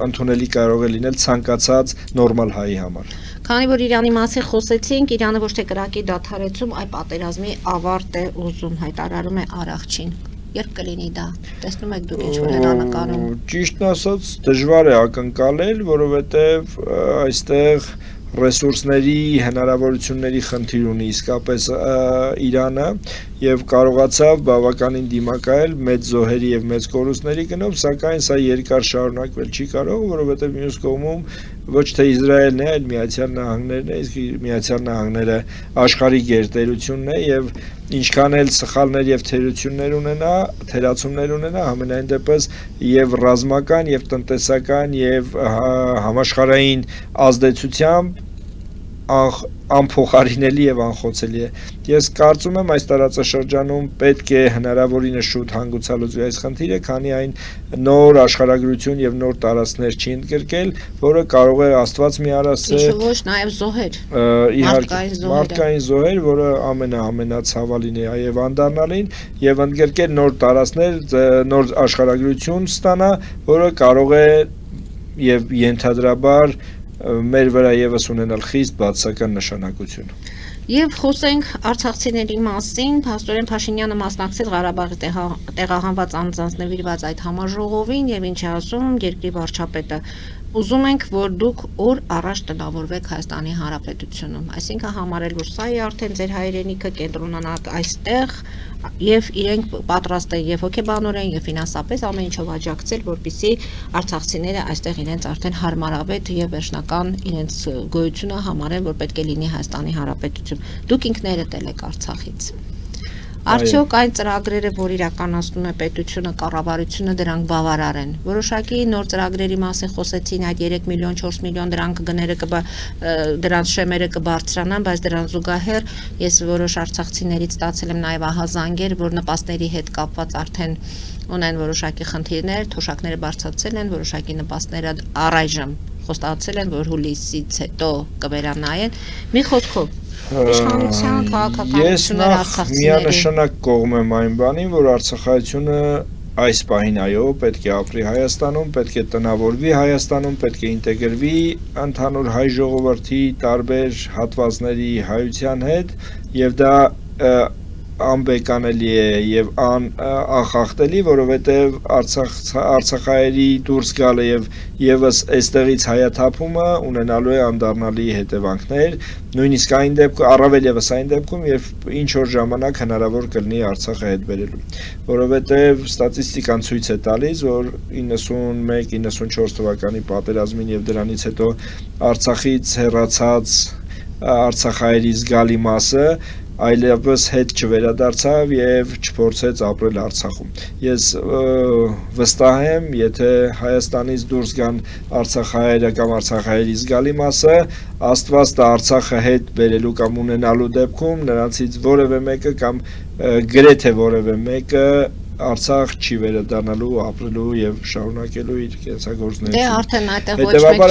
ընդունելի կարող է լինել ցանկացած նորմալ հայի համար։ Քանի որ Իրանի մասին խոսեցինք, Իրանը ոչ թե կրակի դադարեցում, այլ պատերազմի ավարտ է ուզում, հայտարարում է Արաքչին։ Երբ կլինի դա։ Տեսնում եք դուք ինչ-որ հեռանկարում։ Ճիշտն ասած, դժվար է ակնկալել, որովհետև այստեղ ռեսուրսների հնարավորությունների խնդիր ունի իսկապես Իրանը եւ կարողացավ բավականին դիմակայել մեծ զոհերի եւ մեծ կորուստների գնով, սակայն սա երկար շարունակվել չի կարող, որովհետեւ մյուս կողմում ոչ թե Իսրայելն է, այլ Միացյալ Նահանգներն է, իսկ Միացյալ Նահանգները աշխարհի գերտերությունն է եւ ինչքան էլ սխալներ եւ թերացումներ ունենա, համենայն դեպս եւ ռազմական եւ տնտեսական եւ համաշխարհային ազդեցությամբ անփոխարինելի եւ անխոցելի է։ Ես կարծում եմ այս տարածաշրջանում պետք է հնարավորինս շուտ հանգուցալուծվի այս խնդիրը, քանի այն նոր աշխարհագրություն եւ նոր տարածքներ չի ընդգրկել, որը կարող է Աստված մի արասե ոչ նաեւ զոհեր։ Մարդկային զոհեր, որը ամենացավալին է եւ անդառնալին եւ ընդգրկել նոր տարածքներ, նոր աշխարհագրություն ստանա, որը կարող է եւ ենթադրաբար մեր վրա եւս ունենալ խիստ բացասական նշանակություն։ Եվ խոսենք արցախցիների մասին, Փաստորեն Փաշինյանը մասնակցել Ղարաբաղի տեղահանված անձանց նվիրված այդ համաժողովին եւ ինչ է ասում երկրի վարչապետը։ Ուզում ենք, որ դուք օր առաջ տնավորվեք Հայաստանի Հանրապետությունում, այսինքն համարել, որ սա է արդեն ձեր հայրենիքը, կենտրոնանաք այստեղ եւ իրենք պատրաստ են եւ հոգեբանորեն եւ ֆինանսապես ամեն ինչով աջակցել, որպեսզի արցախցիները այստեղ իրենց արդեն հարմարավետ եւ վերջնական իրենց գոյությունը համարեն, որ պետք է լինի Հայաստանի Հանրապետություն։ Դուք ինքներդ եք Արցախից։ Արդյոք այն ծրագրերը, որ իրականացնում է պետությունը, կառավարությունը, դրանք բավարար են։ Որոշակի նոր ծրագրերի մասին խոսեցին, այդ 3 միլիոն, 4 միլիոն դրանք գները դրանց շեմերը կբարձրանան, բայց դրան զուգահեռ ես որոշ արցախցիներից ստացել եմ նաև ահազանգեր, որ նպաստների հետ կապված արդեն ունեն որոշակի խնդիրներ, թոշակները բարձրացել են, որոշակի նպաստները առայժմ խոստացել են, որ հուլիսից հետո կվերանայեն։ Մի խոսքով իշխանության քաղաքականությունը միանշանակ կողմ եմ այն բանին, որ արցախայությունը այս պահին այո պետք է ապրի Հայաստանում, պետք է տնավորվի Հայաստանում, պետք է ինտեգրվի ընդհանուր հայ ժողովրդի տարբեր հատվածների հայության հետ եւ դա անբեկանելի է եւ անխախտելի, որովհետեւ Արցախայերի դուրս գալը եւ եւս այստեղից հայաթափումը ունենալու է անդառնալի հետևանքներ, նույնիսկ այն դեպքում, առավել եւս այն դեպքում, երբ ինչ որ ժամանակ հնարավոր կլինի Արցախը հետ բերելու, որովհետեւ ստատիստիկան ցույց է տալիս, որ 91-94 թվականի պատերազմին եւ դրանից հետո Արցախից հեռացած արցախայերի զգալի մասը այլևս հետ չվերադարձավ եւ չփորձեց ապրել Արցախում։ Ես վստահ եմ, եթե Հայաստանից դուրս գան արցախահայերը կամ արցախահայերի զգալի մասը, Աստված դա Արցախը հետ բերելու կամ ունենալու դեպքում նրանցից որևէ մեկը կամ գրեթե որևէ մեկը Արցախ չի վերադառնալու, ապրելու եւ շարունակելու իր կենսագործունեությունը։ Դե արդեն այդտեղ ոչ մեկ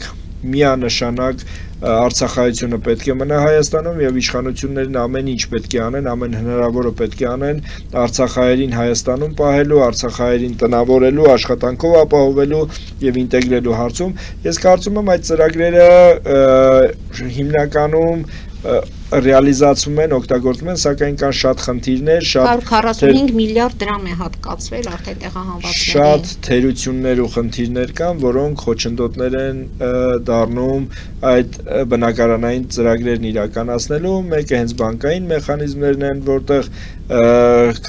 չկա, միանշանակ Արցախայությունը պետք է մնա Հայաստանում եւ իշխանություններն ամեն ինչ պետք է անեն, ամեն հնարավորը պետք է անեն արցախայերին Հայաստանում պահելու, արցախայերին տնավորելու, աշխատանքով ապահովելու եւ ինտեգրելու հարցում։ Ես կարծում եմ այդ ծրագրերը հիմնականում ռեալիզացում են, օգտագործում են, սակայն կան շատ խնդիրներ, 145 միլիարդ դրամ է հատկացվել արդեն տեղահանվածների։ Շատ թերություններ ու խնդիրներ կան, որոնք խոչընդոտներ են դառնում այդ բնակարանային ծրագրերն իրականացնելու, մեկը հենց բանկային մեխանիզմներն են, որտեղ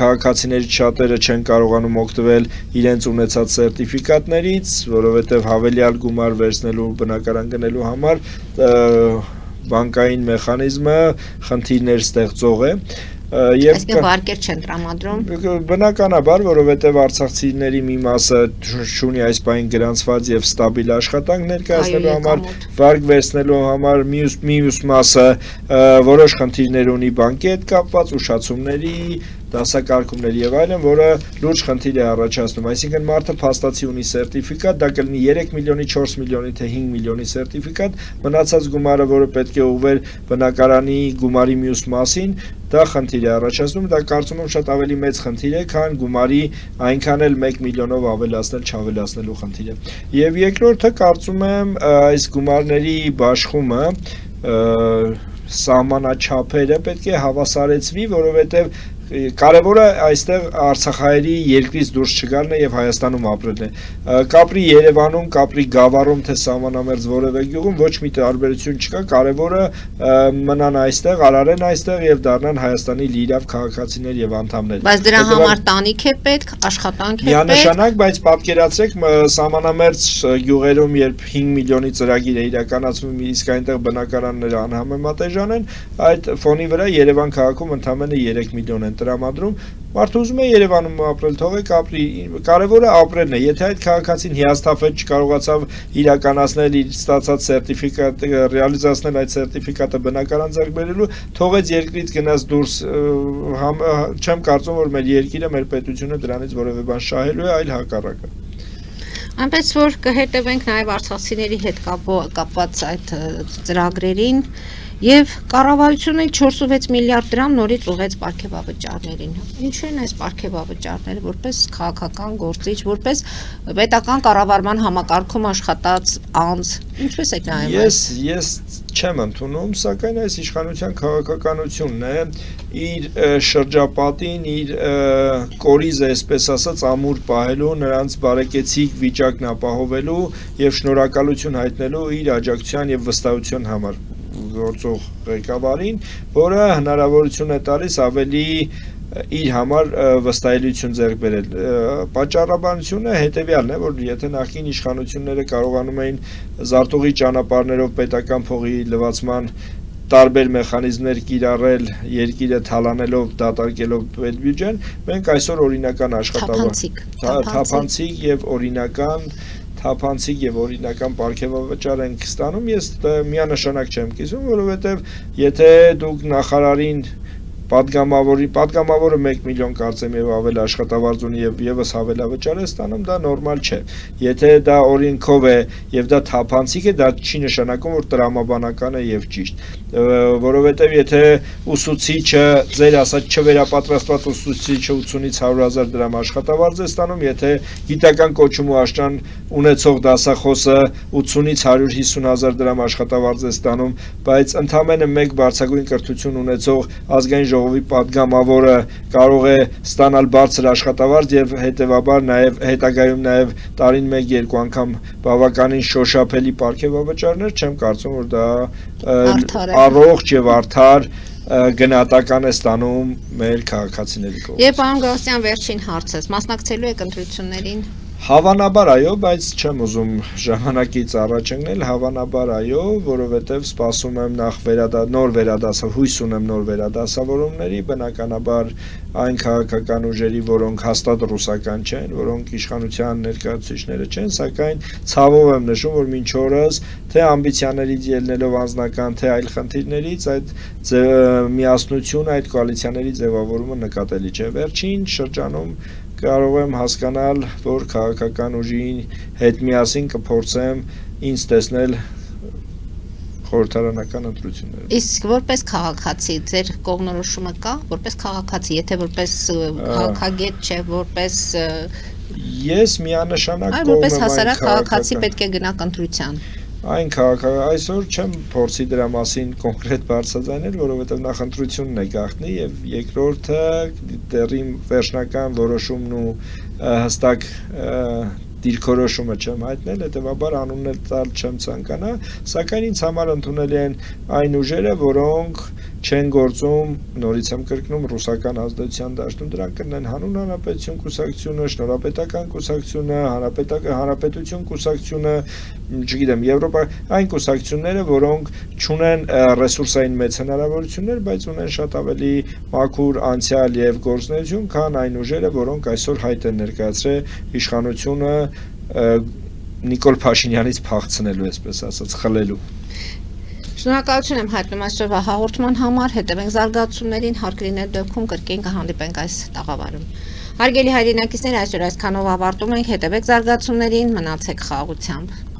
քաղաքացիներից շատերը չեն կարողանում օգտվել իրենց ունեցած սերտիֆիկատներից, որովհետև հավելյալ գումար վերցնելու բնակարան գնելու համար բանկային մեխանիզմը խնդիրներ ստեղծող է եւ վարկեր չեն տրամադրում բնականաբար, որովհետեւ արցախցիների մի մասը շունի այս պահին գրանցված եւ ստաբիլ աշխատանք ներկայացնելու համար, վարկ վերցնելու համար, մյուս մասը որոշ խնդիրներ ունի բանկի հետ կապված, ուշացումների դասակարգումներ եւ այլն, որը լուրջ խնդիր է առաջացնում, այսինքն մարդը փաստացի ունի սերտիֆիկատ, դա կլինի 3 միլիոնի, 4 միլիոնի թե 5 միլիոնի սերտիֆիկատ, մնացած գումարը, որը պետք է ուղղվեր բնակարանի գումարի մյուս մասին, դա խնդիր է առաջացնում, դա կարծում եմ շատ ավելի մեծ խնդիր է, քան գումարի այնքան էլ 1 միլիոնով ավելացնել, չավելացնելու խնդիրը։ Եվ երկրորդը կարծում եմ այս գումարների բաշխումը սահմանաչափերը պետք է հավասարեցվի, որովհետև Կարևորը այստեղ Արցախայերի երկրից դուրս չգալն է եւ Հայաստանում ապրելն է։ Կապրի Երևանում, Կապրի Գավառում, թե սահմանամերձ որևէ գյուղում ոչ մի տարբերություն չկա, կարևորը մնան այստեղ, արարեն այստեղ եւ դառնան Հայաստանի լիիրավ քաղաքացիներ եւ անդամներ։ Բայց դրա համար տանիք է պետք, աշխատանք է պետք։ Միանշանակ, բայց պատկերացրեք սահմանամերձ գյուղերում, երբ 5 միլիոնի ծրագիր է իրականացվում, իսկ այնտեղ բնակարանները անհամեմատ էժան են, այդ ֆոնի վրա Երևան քաղաքում ընդամենը 3 միլիոն են տրամադրում։ Մարդը ուզում է Երևանում ապրել, թողեք ապրի, կարևորը ապրելն է։ Եթե այդ քաղաքացին հիասթափվեց, չկարողացավ իրականացնել իր ստացած սերտիֆիկատ, ռեալիզացնել այդ սերտիֆիկատը բնակարան ձեռք բերելու, թողեց երկրից գնաց դուրս, չեմ կարծում, որ մեր երկիրը, մեր պետությունը դրանից որևէ բան շահելու է, այլ հակառակը։ Այնպես որ կհետևենք նաև արցախցիների հետ կապված այդ ծրագրերին եւ կառավարությունը 4.6 միլիարդ դրամ նորից ուղեց պարգևավճարներին։ Ինչու են այս պարգևավճարները որպես քաղաքական գործիչ, որպես պետական կառավարման համակարգում աշխատած անձ, ինչպես եք նայում։ Ես չեմ ընդունում, սակայն այս իշխանության քաղաքականությունն է իր շրջապատին, իր կորիզը, այսպես ասած, ամուր պահելու, նրանց բարեկեցիկ վիճակն ապահովելու եւ շնորհակալություն հայտնելու իր աջակցության եւ վստահության համար գործող ղեկավարին, որը հնարավորություն է տալիս ավելի իր համար վստահելիություն ձեռք բերել։ Պատճառաբանությունը հետևյալն է, որ եթե նախկին իշխանությունները կարողանում էին զարտուղի ճանապարհներով պետական փողի լվացման տարբեր մեխանիզմներ կիրառել, երկիրը թալանելով, դատարկելով պետբյուջեն, մենք այսօր օրինական թափանցիկ եւ օրինական պարգևավճար ենք ստանում, ես միանշանակ չեմ կիսում, որովհետեւ եթե դուք նախարարին պատգամավորը 1 միլիոն կարծեմ եւ ավել աշխատավարձ ունի եւ եւս հավելավճար է ստանում, դա նորմալ չէ։ Եթե դա օրենքով է եւ դա թափանցիկ է, դա չի նշանակում, որ տրամաբանական է եւ ճիշտ, որովհետեւ եթե ուսուցիչը ձեր ասած չվերապատրաստված ուսուցիչը 80-ից 100,000 դրամ աշխատավարձ է ստանում, եթե գիտական կոչում ու աշճան ունեցող դասախոսը 80-ից 150,000 դրամ աշխատավարձ է ստանում, բայց ընդամենը մեկ բարձրագույն կրթություն ունեցող ազգային ժողովի պատգամավորը կարող է ստանալ բարձր աշխատավարձ եւ հետեւաբար նաեւ հետագայում նաեւ տարին 1-2 անգամ բավականին շոշափելի պարգևավճարներ, չեմ կարծում, որ դա առողջ եւ արդար գնահատական է ստանում մեր քաղաքացիների կողմից։ Եվ պարոն Գալստյան, վերջին հարցս, մասնակցելու եք ընտրություններին։ Հավանաբար այո, բայց չեմ ուզում ժամանակից առաջ ընկնել, հավանաբար այո, որովհետև սպասում եմ նախ հույս ունեմ նոր վերադասավորումների, բնականաբար այն քաղաքական ուժերի, որոնք հաստատ ռուսական չեն, որոնք իշխանության ներկայացուցիչները չեն, սակայն ցավով եմ նշում, որ մինչ օրս թե ամբիցիաներից ելնելով անձնական, թե այլ խնդիրներից այդ միասնությունը, այդ կոալիցիաների ձևավորումը նկատելի չէ։ Վերջին շրջանում կարող եմ հասկանալ, որ քաղաքական ուժի հետ միասին կփորձեմ ինձ տեսնել խորհրդարանական ընտրություններում։ Իսկ որպես քաղաքացի ձեր կողմնորոշումը կա, որպես քաղաքացի, եթե որպես քաղաքագետ չէ, որպես ես միանշանակ կողմ եմ որպես հասարակ քաղաքացի պետք է գնաք ընտրության։ Այն այսօր չեմ փորձի դրա մասին կոնկրետ բարձրաձայնել, որովհետև նախընտրությունն է գաղտնի եւ երկրորդը դեռի վերջնական որոշումն ու հստակ դիրքորոշումը չեմ հայտնել, հետեւաբար անուններ տալ չեմ ցանկանա, սակայն ինձ համար ընդունելի են այն ուժերը, որոնք չեն գործում, նորից եմ կրկնում, ռուսական ազդեցության դաշտում, դրանք կնեն Հանուն Հանրապետություն կուսակցությունը, Շնորհապետական կուսակցությունը, Հանրապետություն կուսակցությունը, չգիտեմ, Եվրոպա, այն կուսակցությունները, որոնք չունեն ռեսուրսային մեծ հնարավորություններ, բայց ունեն շատ ավելի մաքուր անցյալ եւ գործունեություն, քան այն ուժերը, որոնք այսօր հայտ են ներկայացրել իշխանությունը Նիկոլ Փաշինյանից փախցնելու, այսպես ասած, խլելու։ Շնորհակալություն եմ հայտնում այսօրվա հաղորդման համար, հետևենք զարգացումներին, հարկ լինել դեպքում կրկին կհանդիպենք այս տաղավարում։ Հարգելի հայրենակիցներ, այսօր այսքանով ավարտում ենք, հետևեք զարգացումներին, մնացեք խաղաղությամբ։